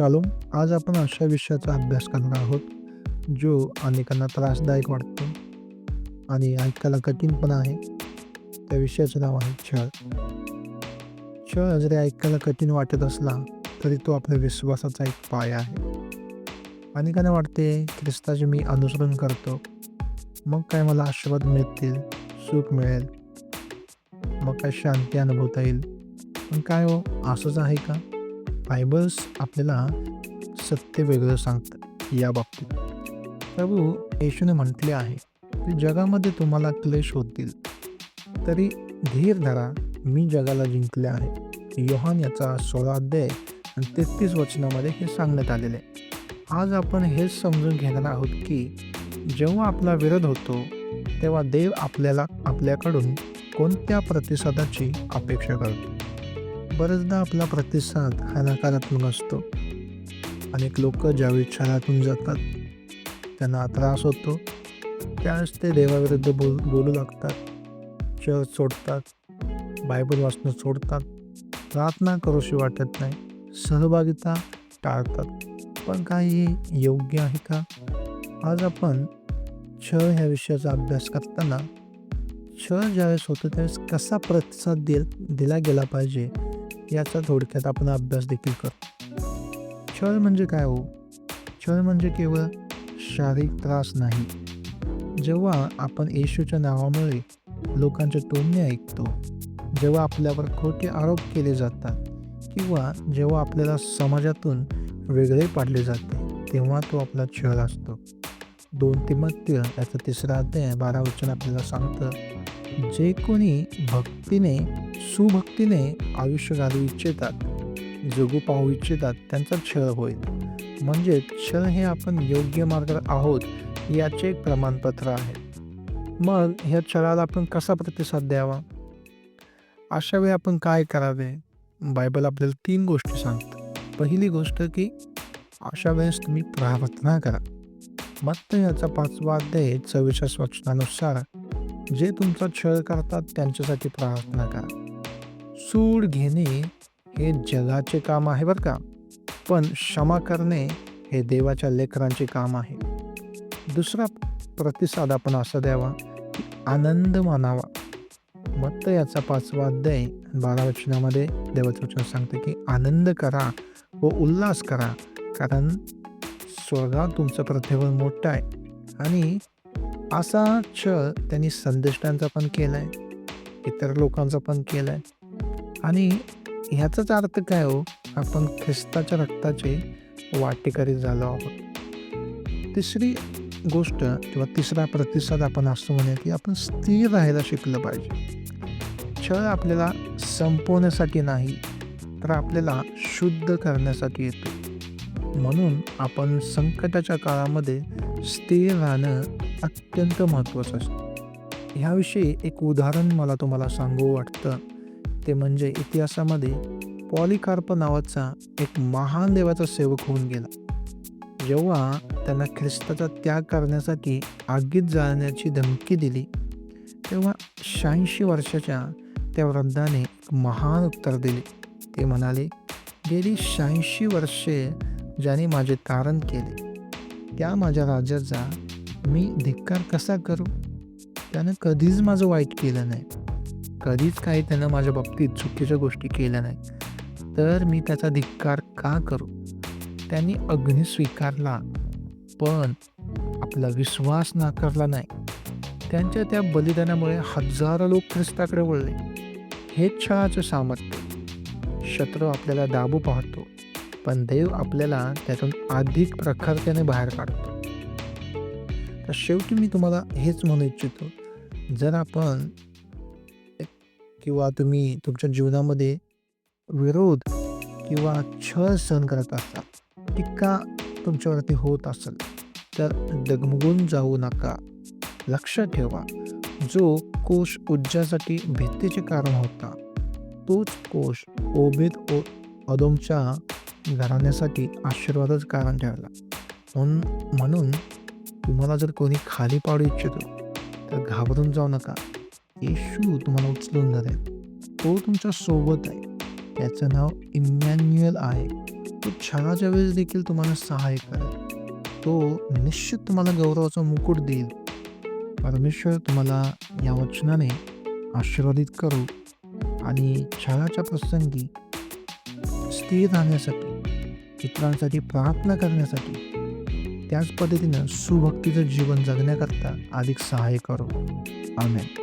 Shalom. आज आपण अशा विषयाचा अभ्यास करणार आहोत जो अनेकांना त्रासदायक वाटतो आणि ऐकायला कठीण पण आहे. त्या विषयाचं नाव आहे छळ. छळ जरी ऐकायला कठीण वाटत असला तरी तो आपल्या विश्वासाचा एक पाया आहे. अनेकांना वाटते ख्रिस्ताचे मी अनुसरण करतो, मग काय मला आशीर्वाद मिळतील, सुख मिळेल, मग काय शांती अनुभवता येईल. पण काय हो, असंच आहे का? बायबल्स आपल्याला सत्य वेगळं सांगतं या बाबतीत. प्रभू येशूने म्हटले आहे की जगामध्ये तुम्हाला क्लेश होतील, तरी धीर धरा, मी जगाला जिंकले आहे. योहान याचा 16 अध्याय आणि 33 वचनामध्ये हे सांगण्यात आलेले आहे. आज आपण हेच समजून घेणार आहोत की जेव्हा आपला विरोध होतो तेव्हा देव आपल्याकडून कोणत्या प्रतिसादाची अपेक्षा करतो. बरेचदा आपला प्रतिसाद हा नकारात्मक असतो. अनेक लोक ज्यावेळी छळातून जातात, त्यांना त्रास होतो, त्यावेळेस ते देवाविरुद्ध बोलू लागतात, चर्च सोडतात, बायबल वाचणं सोडतात, प्रार्थना करूशी वाटत नाही, सहभागिता टाळतात. पण काही योग्य आहे का? आज आपण छळ ह्या विषयाचा अभ्यास करताना छळ ज्यावेळेस होतो त्यावेळेस कसा प्रतिसाद दिला गेला पाहिजे याचा थोडक्यात आपण अभ्यास देखील करतो. छळ म्हणजे काय हो? छळ म्हणजे केवळ शारीरिक त्रास नाही. जेव्हा आपण येशूच्या नावामुळे लोकांचे टोमणे ऐकतो, जेव्हा आपल्यावर खोटे आरोप केले जातात किंवा जेव्हा आपल्याला समाजातून वेगळे पाडले जाते, तेव्हा तो आपला छळ असतो. 2 तिमोथेय याचा 3 अध्याय 12 वचन आपल्याला सांगतं, जे कोणी सुभक्तीने आयुष्य घालू इच्छितात, जगू पाहू इच्छितात, त्यांचा छळ होईल. म्हणजे छळ हे आपण योग्य मार्गावर आहोत याचे एक प्रमाणपत्र आहे. मग ह्या छळाला आपण कसा प्रतिसाद द्यावा? अशा वेळी आपण काय करावे? बायबल आपल्याला 3 गोष्टी सांगतं. पहिली गोष्ट की अशा वेळेस तुम्ही प्रार्थना करा. मत्ती याचा 5 अध्याय 44 वचनानुसार, जे तुमचा छळ करतात त्यांच्यासाठी प्रार्थना करा. सूड घेणे हे जगाचे काम आहे बरं का, पण क्षमा करणे हे देवाच्या लेकरांचे काम आहे. दुसरा प्रतिसाद आपण असा द्यावा की आनंद मानावा. मत्ती याचा 5 अध्याय 12 वचनामध्ये देवाचं वचन सांगते की आनंद करा व उल्हास करा, कारण स्वर्गात तुमचं प्रतिफळ मोठं आहे. आणि असा छळ त्यांनी संदेष्टांचा पण केलाय, इतर लोकांचा पण केलाय. आणि ह्याचाच अर्थ काय हो? आपण ख्रिस्ताच्या रक्ताचे वाटेकरी झालो आहोत. तिसरी गोष्ट किंवा तिसरा प्रतिसाद आपण असं म्हणूया की आपण स्थिर राहायला शिकलं पाहिजे. छळ आपल्याला संपवण्यासाठी नाही, तर आपल्याला शुद्ध करण्यासाठी येतो. म्हणून आपण संकटाच्या काळामध्ये स्थिर राहणं अत्यंत महत्त्वाचं असतं. ह्याविषयी एक उदाहरण मला तुम्हाला सांगू वाटतं. ते म्हणजे इतिहासामध्ये पॉलिकार्प नावाचा एक महान देवाचा सेवक होऊन गेला. जेव्हा त्यांना ख्रिस्ताचा त्याग करण्यासाठी आगीत जाळण्याची धमकी दिली, तेव्हा 86 वर्षाच्या त्या वृद्धाने एक महान उत्तर दिले. ते म्हणाले, गेली 86 वर्षे ज्याने माझे तारण केले, त्या माझ्या राजाचा मी धिक्कार कसा करू? त्यानं कधीच माझं वाईट केलं नाही, कधीच काही त्यानं माझ्या बाबतीत चुकीच्या गोष्टी केल्या नाही, तर मी त्याचा धिक्कार का करू? त्यांनी अग्नी स्वीकारला, पण आपला विश्वास नाकारला नाही. त्यांच्या त्या बलिदानामुळे हजारो लोक ख्रिस्ताकडे वळले. हेच छळाचं सामर्थ्य. शत्रू आपल्याला दाबू पाहतो, पण देव आपल्याला त्यातून अधिक प्रखरतेने बाहेर काढतो. तर शेवटी मी तुम्हाला हेच म्हणू इच्छितो, जर आपण किंवा तुम्ही तुमच्या जीवनामध्ये विरोध किंवा छळ सहन करत असाल, टीका तुमच्यावरती होत असेल, तर डगमगून जाऊ नका. लक्ष ठेवा, जो कोश उज्जासाठी भीतीचे कारण होता, तोच कोश ओबेद अदोमच्या घराण्यासाठी आशीर्वादाचं कारण ठरला. म्हणून तुम्हाला जर कोणी खाली पाडू इच्छितो तर घाबरून जाऊ नका. येशू तुम्हाला उचलून धरेल. तो तुमच्या सोबत आहे. त्याचं नाव इमॅन्युएल आहे. तो छळाच्या वेळेस देखील तुम्हाला सहाय्य करेल. तो निश्चित तुम्हाला गौरवाचा मुकुट देईल. परमेश्वर तुम्हाला या वचनाने आशीर्वादित करू आणि छळाच्या प्रसंगी स्थिर राहण्यासाठी, इतरांसाठी प्रार्थना करण्यासाठी, त्याच पद्धतीनं सुभक्तीचं जीवन जगण्याकरता अधिक सहाय्य करू. आमेन.